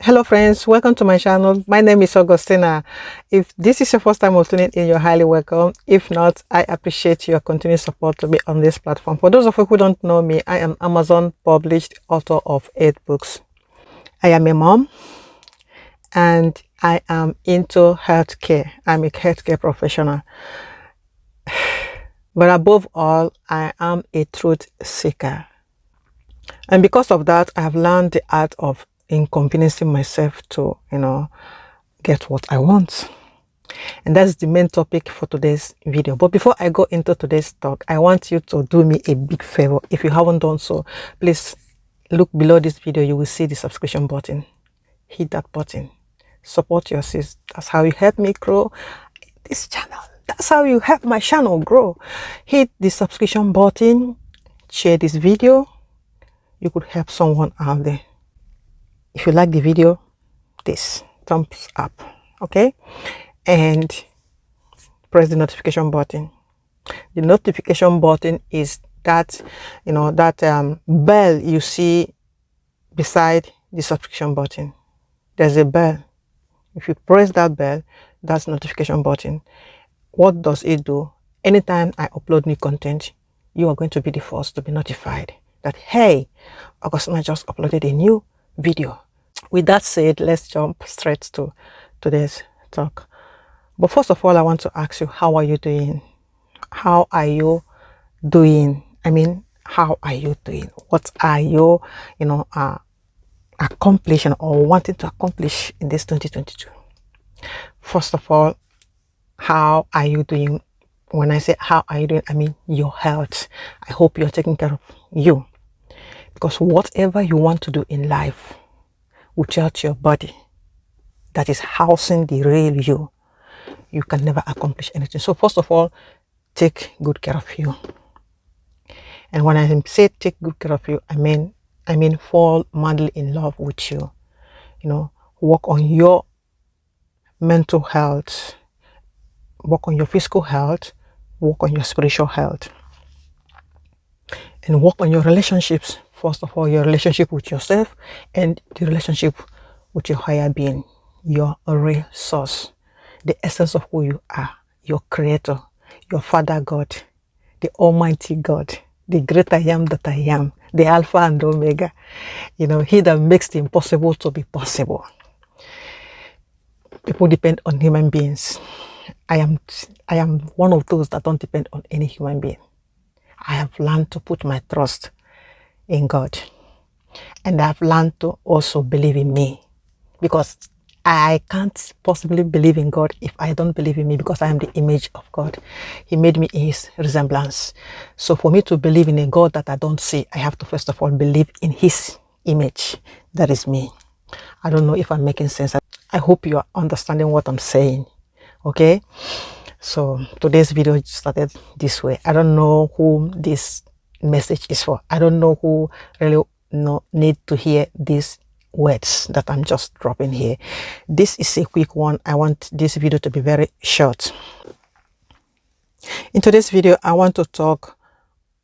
Hello friends, welcome to my channel. My name is Augustina. If this is your first time of tuning in, you're highly welcome. If not, I appreciate your continued support to be on this platform. For those of you who don't know me, I am Amazon published author of 8 books. I am a mom and I am into healthcare. I'm a healthcare professional. But above all, I am a truth seeker. And because of that, I have learned the art of inconveniencing myself to, get what I want. And that's the main topic for today's video. But before I go into today's talk, I want you to do me a big favor. If you haven't done so, please look below this video. You will see the subscription button. Hit that button. Support your sis. That's how you help me grow this channel. That's how you help my channel grow. Hit the subscription button. Share this video. You could help someone out there. If you like the video, this thumbs up, okay? And press the notification button. The notification button is that, bell you see beside the subscription button. There's a bell. If you press that bell, that's notification button. What does it do? Anytime I upload new content, you are going to be the first to be notified that, hey, Augustina just uploaded a new video. With that said, let's jump straight to today's talk. But first of all, I want to ask you, how are you doing? How are you doing? How are you doing? What are you, accomplishing or wanting to accomplish in this 2022? First of all, how are you doing? When I say how are you doing, I mean your health. I hope you're taking care of you. Because whatever you want to do in life, without your body that is housing the real you can never accomplish anything. So first of all, take good care of you. And when I say take good care of you, I mean fall madly in love with you. Work on your mental health, work on your physical health, work on your spiritual health, and work on your relationships. First of all, your relationship with yourself and the relationship with your higher being, your real source, the essence of who you are, your creator, your Father God, the Almighty God, the great I am that I am, the Alpha and Omega, he that makes the impossible to be possible. People depend on human beings. I am one of those that don't depend on any human being. I have learned to put my trust in God, and I've learned to also believe in me, because I can't possibly believe in God if I don't believe in me, because I am the image of God. He made me in his resemblance. So for me to believe in a God that I don't see, I have to first of all believe in his image. That is me. I don't know if I'm making sense. I hope you are understanding what I'm saying. Okay, so today's video started this way. I don't know who this message is for. I don't know who really need to hear these words that I'm just dropping here. This is a quick one. I want this video to be very short. In today's video, I want to talk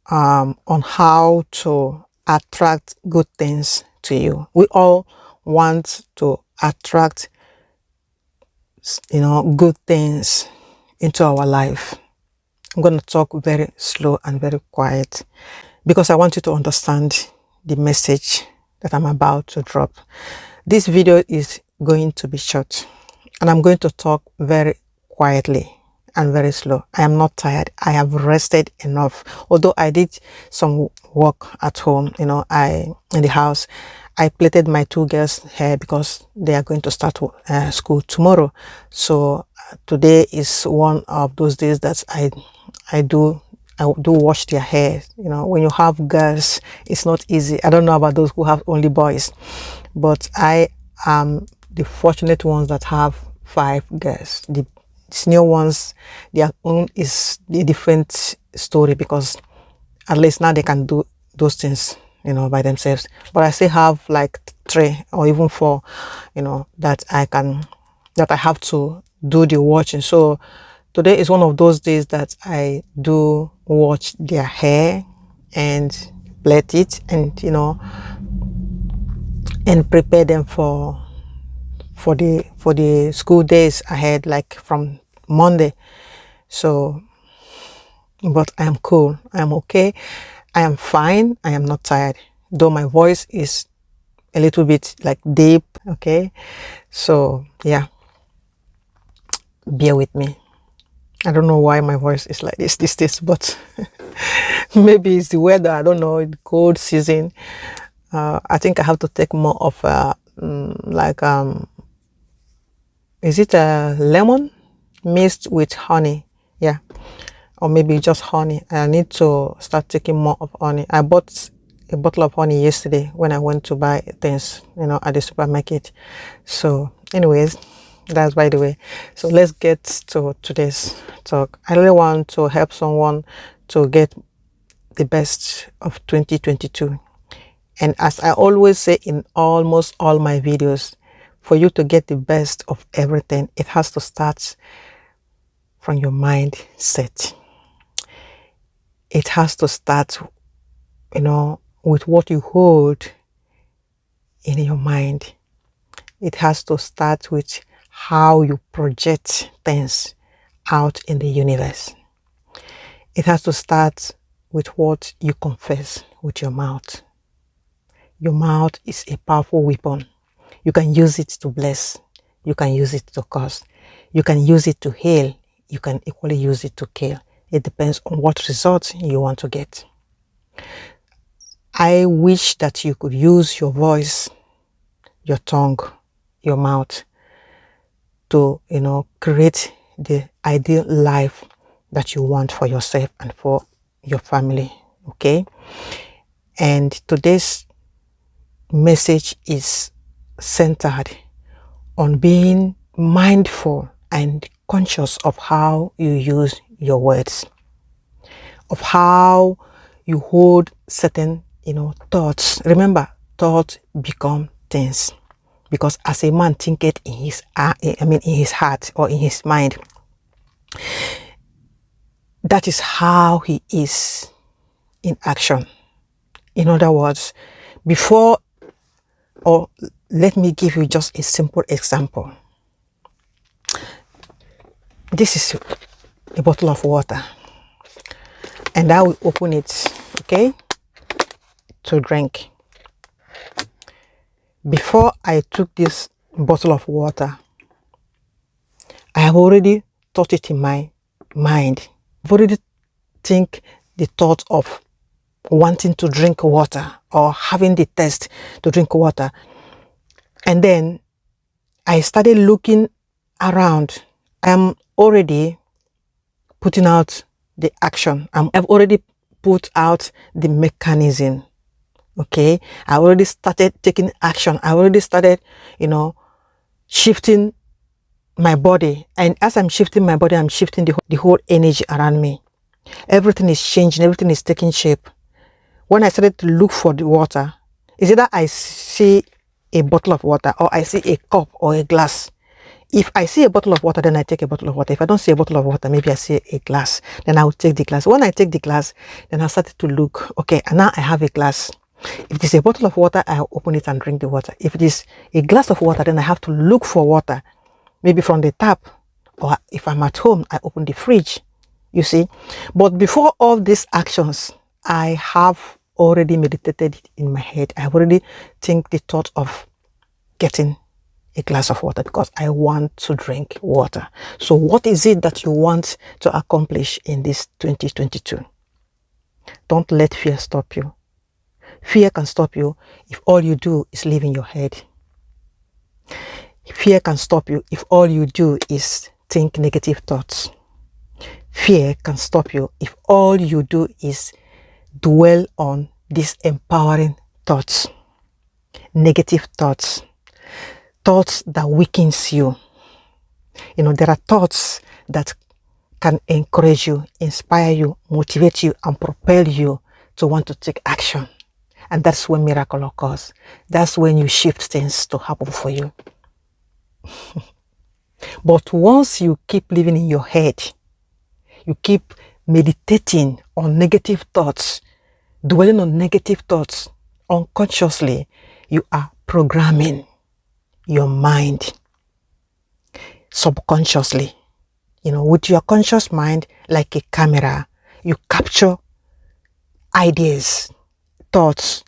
on how to attract good things to you. We all want to attract good things into our life. I'm going to talk very slow and very quiet, because I want you to understand the message that I'm about to drop. This video is going to be short, and I'm going to talk very quietly and very slow. I am not tired. I have rested enough. Although I did some work at home, in the house. I plaited my 2 girls' hair because they are going to start school tomorrow. So today is one of those days that I do wash their hair. When you have girls, it's not easy. I don't know about those who have only boys, but I am the fortunate ones that have 5 girls. The senior ones, their own is a different story, because at least now they can do those things by themselves. But I still have like 3 or even 4 that I have to do the watching. So today is one of those days that I do watch their hair and plait it, and and prepare them for for the school days ahead, like from Monday. So, but I am cool. I am okay. I am fine. I am not tired, though my voice is a little bit like deep. Okay, so yeah, bear with me. I don't know why my voice is like this, but maybe it's the weather. I don't know. It's cold season. I think I have to take more of is it a lemon mixed with honey? Yeah, or maybe just honey. I need to start taking more of honey. I bought a bottle of honey yesterday when I went to buy things, at the supermarket. So, anyways, that's by the way. So let's get to today's talk. I really want to help someone to get the best of 2022. And as I always say in almost all my videos, for you to get the best of everything, it has to start from your mindset. It has to start, with what you hold in your mind. It has to start with how you project things out in the universe. It has to start with what you confess with your mouth. Your mouth is a powerful weapon. You can use it to bless. You can use it to curse. You can use it to heal. You can equally use it to kill. It depends on what result you want to get. I wish that you could use your voice, your tongue, your mouth to, create the ideal life that you want for yourself and for your family. Okay? And today's message is centered on being mindful and conscious of how you use your words, of how you hold certain, thoughts. Remember, thoughts become things, because as a man thinketh in his heart or in his mind, that is how he is in action. In other words, let me give you just a simple example. This is a bottle of water, and I will open it, okay, to drink. Before I took this bottle of water, I have already thought it in my mind. I've already think the thought of wanting to drink water or having the thirst to drink water. And then I started looking around. I am already putting out the action. I've already put out the mechanism. Okay, I already started taking action. I already started, shifting my body. And as I'm shifting my body, I'm shifting the whole energy around me. Everything is changing. Everything is taking shape. When I started to look for the water, is either I see a bottle of water or I see a cup or a glass. If I see a bottle of water, then I take a bottle of water. If I don't see a bottle of water, maybe I see a glass, then I will take the glass. When I take the glass, then I started to look, okay, and now I have a glass. If it is a bottle of water, I'll open it and drink the water. If it is a glass of water, then I have to look for water, maybe from the tap, or if I'm at home, I open the fridge, you see. But before all these actions, I have already meditated it in my head. I have already think the thought of getting a glass of water because I want to drink water. So what is it that you want to accomplish in this 2022? Don't let fear stop you. Fear can stop you if all you do is live in your head. Fear can stop you if all you do is think negative thoughts. Fear can stop you if all you do is dwell on these empowering thoughts, negative thoughts, thoughts that weakens you. There are thoughts that can encourage you, inspire you, motivate you, and propel you to want to take action. And that's when miracle occurs. That's when you shift things to happen for you. But once you keep living in your head, you keep meditating on negative thoughts, dwelling on negative thoughts, unconsciously, you are programming your mind. subconsciously. With your conscious mind, like a camera, you capture ideas, thoughts,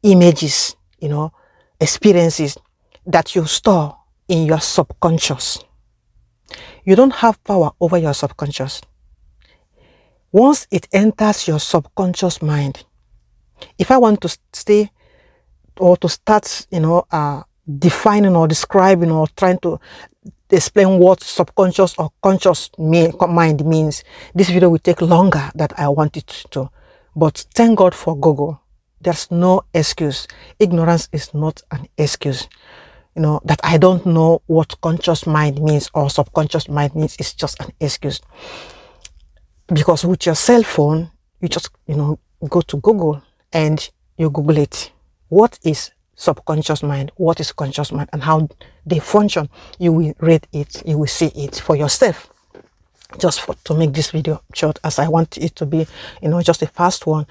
images, experiences that you store in your subconscious. You don't have power over your subconscious. Once it enters your subconscious mind, if I want to stay or to start, defining or describing or trying to explain what subconscious or conscious mind means, this video will take longer than I want it to. But thank God for Google. There's no excuse. Ignorance is not an excuse. That I don't know what conscious mind means or subconscious mind means is just an excuse. Because with your cell phone, you just, go to Google and you Google it. What is subconscious mind? What is conscious mind? And how they function? You will read it. You will see it for yourself. Just to make this video short, as I want it to be, just a fast one.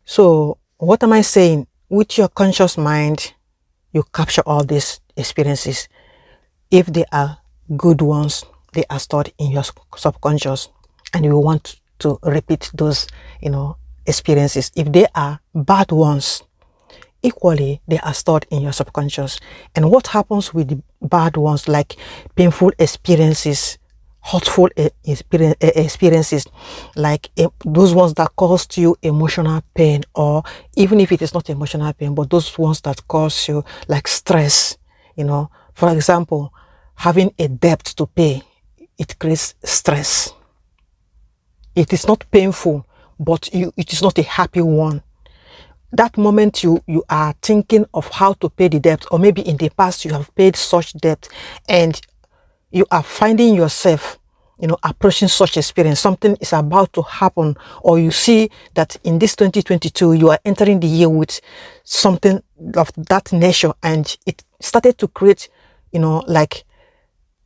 So what am I saying? With your conscious mind, you capture all these experiences. If they are good ones, they are stored in your subconscious, and you want to repeat those, experiences. If they are bad ones, equally, they are stored in your subconscious. And what happens with the bad ones, like painful experiences, hurtful experiences, like those ones that caused you emotional pain, or even if it is not emotional pain, but those ones that cause you like stress, for example, having a debt to pay, it creates stress. It is not painful, but it is not a happy one. That moment you are thinking of how to pay the debt, or maybe in the past you have paid such debt, and you are finding yourself, approaching such experience. Something is about to happen, or you see that in this 2022, you are entering the year with something of that nature, and it started to create, like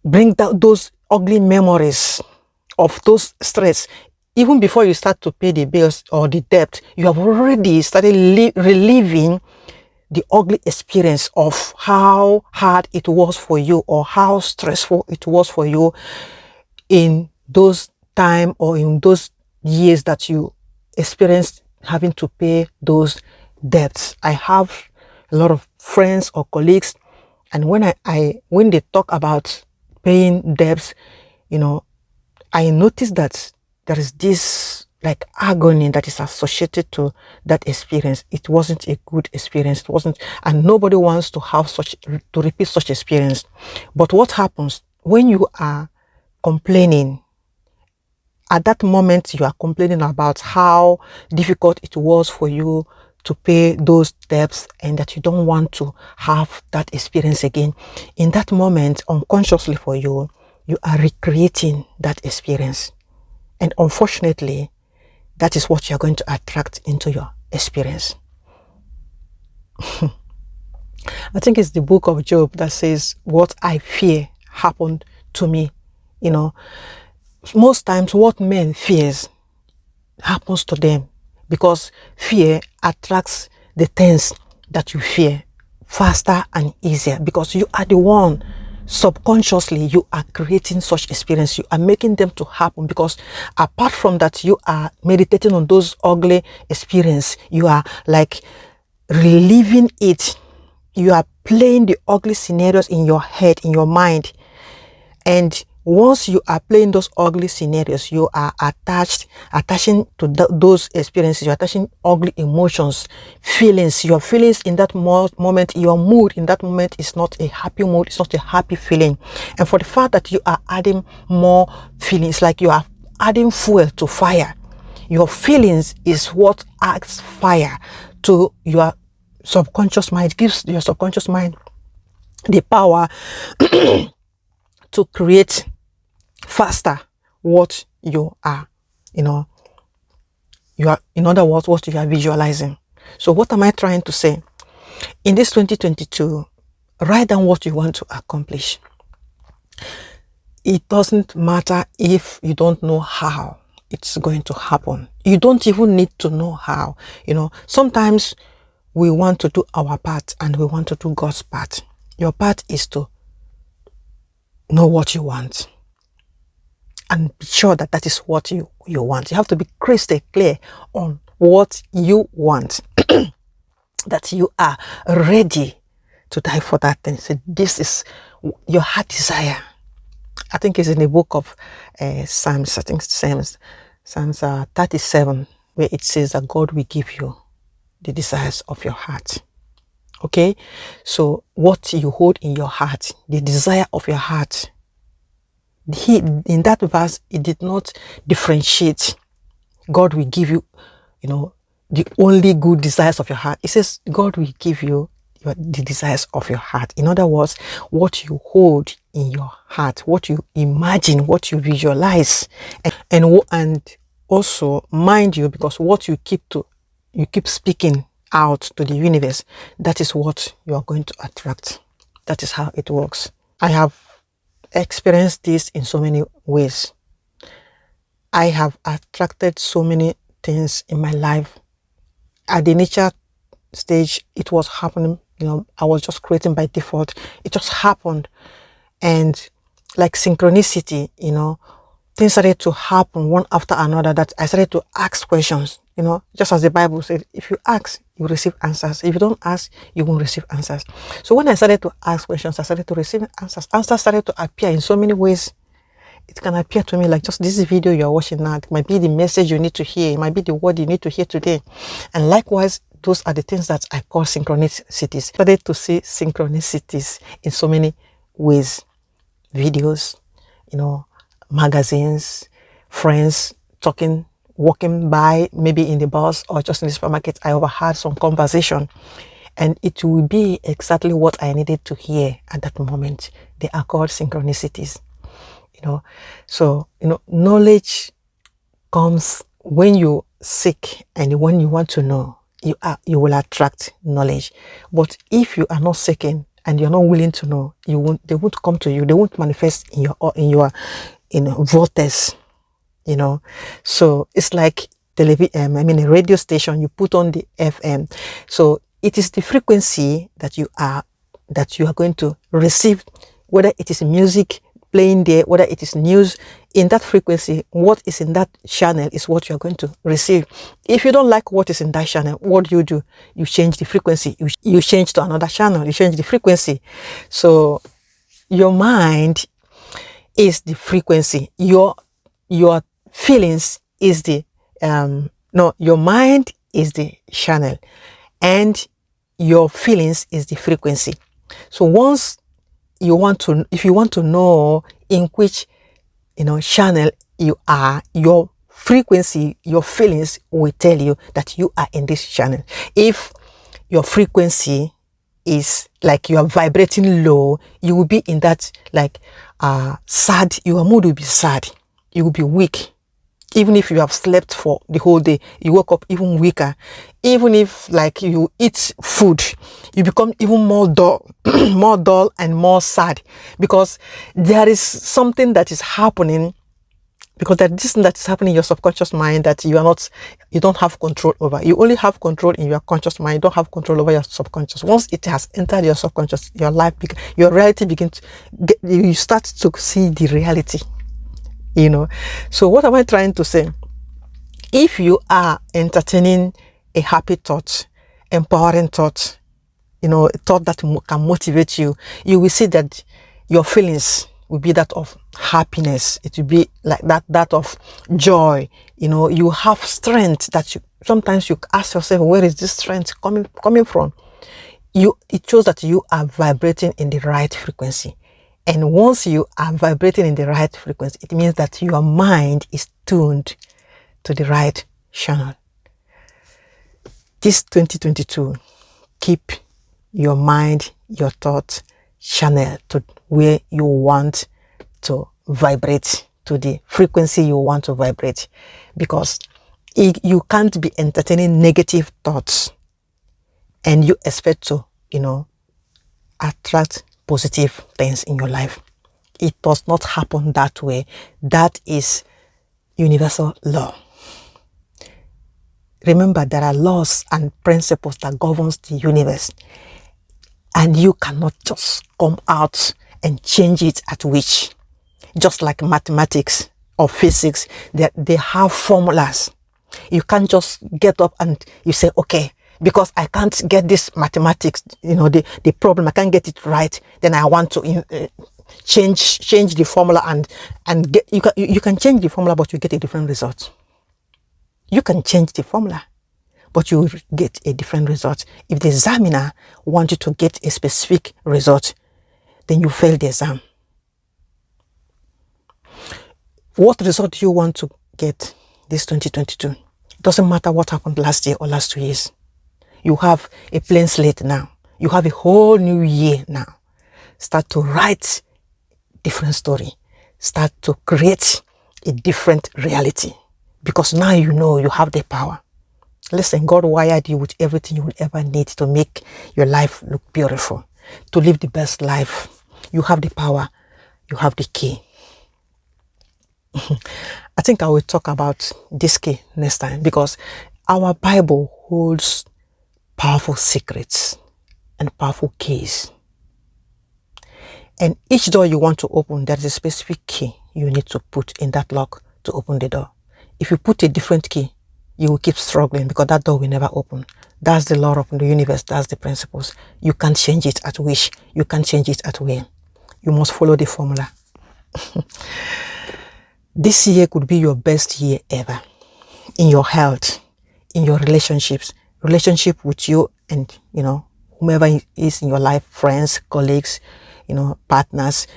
bring down those ugly memories of those stress. Even before you start to pay the bills or the debt, you have already started reliving the ugly experience of how hard it was for you, or how stressful it was for you in those time or in those years that you experienced having to pay those debts. I have a lot of friends or colleagues, and when when they talk about paying debts, I noticed that there is this like agony that is associated to that experience. It wasn't a good experience. It wasn't, and nobody wants to have to repeat such experience. But what happens when you are complaining? At that moment, you are complaining about how difficult it was for you to pay those debts, and that you don't want to have that experience again. In that moment, unconsciously for you, you are recreating that experience. And unfortunately, that is what you're going to attract into your experience. I think it's the book of Job that says, what I fear happened to me. Most times what men fears happens to them, because fear attracts the things that you fear faster and easier, because you are the one. Subconsciously, you are creating such experience. You are making them to happen, because apart from that, you are meditating on those ugly experience. You are like reliving it. You are playing the ugly scenarios in your head, in your mind. And once you are playing those ugly scenarios, you are attaching to those experiences. You're attaching ugly emotions, feelings. Your feelings in that moment, your mood in that moment is not a happy mood. It's not a happy feeling. And for the fact that you are adding more feelings, like you are adding fuel to fire. Your feelings is what adds fire to your subconscious mind. It gives your subconscious mind the power to create faster what you are, you are, in other words, what you are visualizing. So what am I trying to say? In this 2022, write down what you want to accomplish. It doesn't matter if you don't know how it's going to happen. You don't even need to know how. Sometimes we want to do our part and we want to do God's part. Your part is to know what you want and be sure that that is what you want. You have to be crystal clear on what you want, that you are ready to die for that thing. So this is your heart desire. I think it's in the book of Psalms, I think Psalms 37, where it says that God will give you the desires of your heart. Okay, so what you hold in your heart, the desire of your heart, in that verse, it did not differentiate. God will give you, the only good desires of your heart. It says God will give you the desires of your heart. In other words, what you hold in your heart, what you imagine, what you visualize, and also mind you, because what you keep speaking out to the universe, that is what you are going to attract. That is how it works. I have experienced this in so many ways. I have attracted so many things in my life. At the nature stage, it was happening, I was just creating by default. It just happened. And like synchronicity, things started to happen one after another, that I started to ask questions, just as the Bible said, if you ask, you receive answers. If you don't ask, you won't receive answers. So when I started to ask questions, I started to receive answers. Answers started to appear in so many ways. It can appear to me like just this video you're watching now. It might be the message you need to hear. It might be the word you need to hear today. And likewise, those are the things that I call synchronicities. I started to see synchronicities in so many ways. Videos, magazines, friends talking, walking by, maybe in the bus or just in the supermarket. I overheard some conversation, and it will be exactly what I needed to hear at that moment. They are called synchronicities. So knowledge comes when you seek, and when you want to know, you will attract knowledge. But if you are not seeking and you're not willing to know, they won't come to you. They won't manifest in your vortex. So it's like a radio station. You put on the FM, so it is the frequency that you are going to receive, whether it is music playing there, whether it is news. In that frequency, what is in that channel is what you're going to receive. If you don't like what is in that channel, what do? You change the frequency. You change to another channel. You change the frequency. So your mind is the frequency. Your feelings is the your mind is the channel, and your feelings is the frequency. So once if you want to know in which channel you are, your frequency, your feelings will tell you that you are in this channel. If your frequency is like you are vibrating low, you will be in that sad. Your mood will be sad. You will be weak. Even if you have slept for the whole day, you wake up even weaker. Even if you eat food, you become even more dull, more dull and more sad, because there is something that is happening, because that this thing that is happening in your subconscious mind that you don't have control over. You only have control in your conscious mind. You don't have control over your subconscious. Once it has entered your subconscious, your reality begins. You start to see the reality. So what am I trying to say? If you are entertaining a happy thought, empowering thought, a thought that can motivate you, you will see that your feelings will be that of happiness. It will be like that of joy. You have strength that sometimes you ask yourself, where is this strength coming from? It shows that you are vibrating in the right frequency. And once you are vibrating in the right frequency, it means that your mind is tuned to the right channel. This 2022, keep your mind, your thought channel to where you want to vibrate, to the frequency you want to vibrate, because you can't be entertaining negative thoughts and you expect to, attract positive things in your life. It does not happen that way. That is universal law. Remember, there are laws and principles that governs the universe, and you cannot just come out and change it at which. Just like mathematics or physics, they have formulas. You can't just get up and you say, okay, because I can't get this mathematics, the problem, I can't get it right, then I want to change the formula and get, you can change the formula, but you get a different result. You can change the formula, but you will get a different result. If the examiner wants you to get a specific result, then you fail the exam. What result do you want to get this 2022? It doesn't matter what happened last year or last 2 years. You have a plain slate now. You have a whole new year now. Start to write different story. Start to create a different reality. Because now you know you have the power. Listen, God wired you with everything you will ever need to make your life look beautiful. To live the best life. You have the power. You have the key. I think I will talk about this key next time, because our Bible holds powerful secrets and powerful keys. And each door you want to open, there is a specific key you need to put in that lock to open the door. If you put a different key, you will keep struggling because that door will never open. That's the law of the universe. That's the principles. You can't change it at wish. You can't change it at will. You must follow the formula. This year could be your best year ever. In your health, in your relationships, relationship with you and, whomever is in your life, friends, colleagues, partners,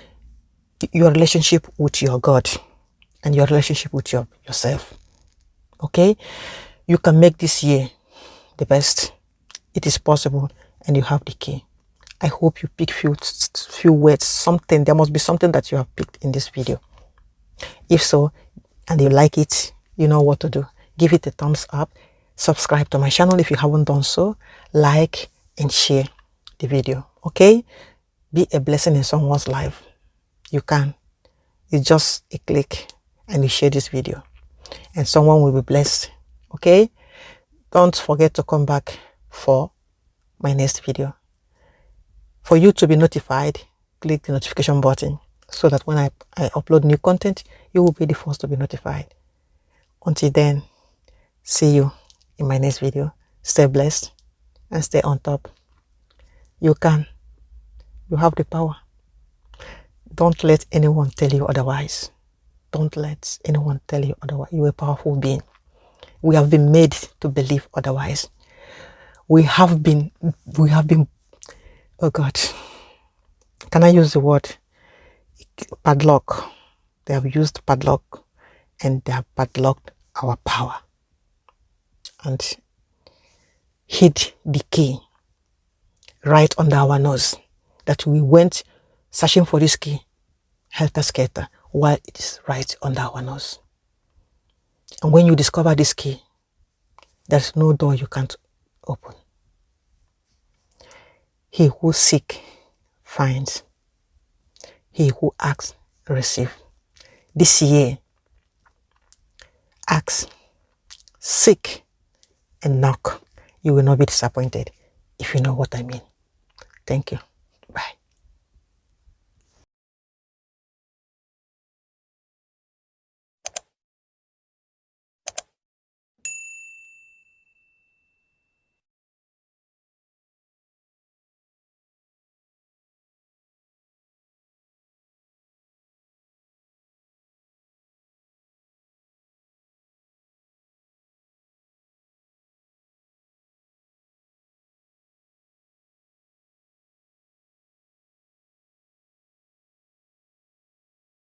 your relationship with your God and your relationship with yourself. Okay? You can make this year the best. It is possible and you have the key. I hope you pick few words, something. There must be something that you have picked in this video. If so, and you like it, you know what to do. Give it a thumbs up. Subscribe to my channel if you haven't done so. Like and share the video. Okay? Be a blessing in someone's life. You can. It's just a click and you share this video. And someone will be blessed. Okay? Don't forget to come back for my next video. For you to be notified, click the notification button so that when I upload new content, you will be the first to be notified. Until then, see you in my next video. Stay blessed and stay on top. You can. You have the power. Don't let anyone tell you otherwise. Don't let anyone tell you otherwise. You're a powerful being. We have been made to believe otherwise. We have been, oh God, can I use the word padlock? They have used padlock and they have padlocked our power and hid the key right under our nose, that we went searching for this key helter-skelter while it is right under our nose. And when you discover this key, there's no door you can't open. He who seeks finds. He who asks receives. This year, ask, seek, and knock. You will not be disappointed if you know what I mean. Thank you.